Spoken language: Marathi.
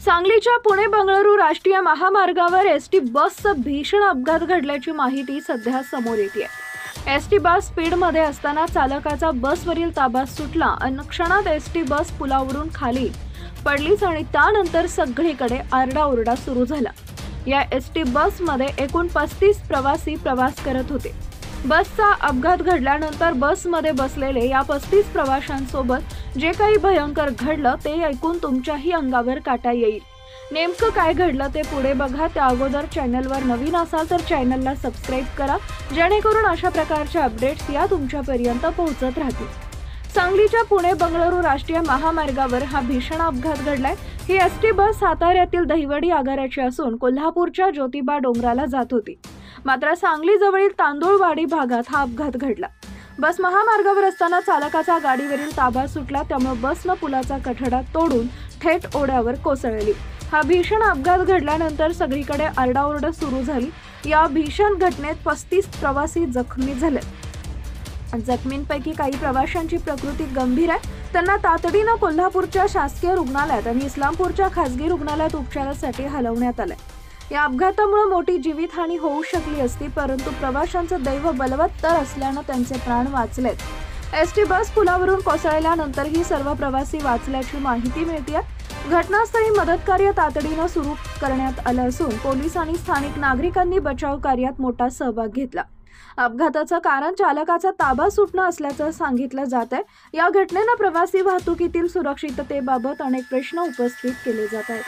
सांगलीच्या पुणे बंगळुरू राष्ट्रीय महामार्गावर एसटी बसचा भीषण अपघात घडल्याची माहिती सध्या समोर येते। एसटी बस स्पीडमध्ये असताना चालकाचा बसवरील ताबा सुटला आणि क्षणात एसटी बस पुलावरून खाली पडलीच आणि त्यानंतर सगळीकडे आरडाओरडा सुरू झाला। या एसटी बसमध्ये एकूण 35 प्रवासी प्रवास करत होते। बसचा अपघात घडल्यानंतर बसमध्ये बसलेले या 35 प्रवाशांसोबत जे काही भयंकर घडलं ते ऐकून तुमच्याही अंगावर काटा येईल। नेमकं काय घडलं ते पुढे बघा। त्या अगोदर चॅनलवर नवीन असाल तर चॅनलला सबस्क्राइब करा, जेणेकरून अशा प्रकारचे अपडेट्स या तुमच्यापर्यंत पोहोचत राहतील। सांगलीच्या पुणे बंगळुरू राष्ट्रीय महामार्गावर हा भीषण अपघात घडलाय। ही एसटी बस साताऱ्यातील दहिवडी आगाराची असून कोल्हापूरच्या ज्योतिबा डोंगराला जात होती। मात्र सांगली जवळील तांदूळवाडी भागात हा अपघात घडला। बस महामार्गावर असताना चालकाचा गाडीवरील ताबा सुटला, त्यामुळे बसनं पुलाचा कठडा तोडून थेट ओढ्यावर कोसळली। हा भीषण अपघात घडल्यानंतर सगळीकडे आरडाओरड सुरू झाली। या भीषण घटनेत 35 प्रवासी जखमी झाले। जखमींपैकी काही प्रवाशांची प्रकृती गंभीर आहे, त्यांना तातडीनं कोल्हापूरच्या शासकीय रुग्णालयात आणि इस्लामपूरच्या खासगी रुग्णालयात उपचारासाठी हलवण्यात आले। या अपघातामुळे मोठी जीवितहानी होऊ शकली असती, परंतु प्रवाशांचं दैव बलवत्तर असल्यानं त्यांचे प्राण वाचलेत। एसटी बस पुलावरून कोसळल्यानंतर ही सर्व प्रवासी वाचल्याची माहिती मिळते। घटनास्थळी मदत कार्य तातडीनं सुरू करण्यात आलं असून पोलीस आणि स्थानिक नागरिकांनी बचाव कार्यात मोठा सहभाग घेतला। अपघाताचं कारण चालकाचा ताबा सुटणं असल्याचं सांगितलं जात आहे। या घटनेनं प्रवासी वाहतुकीतील सुरक्षिततेबाबत अनेक प्रश्न उपस्थित केले जात आहेत।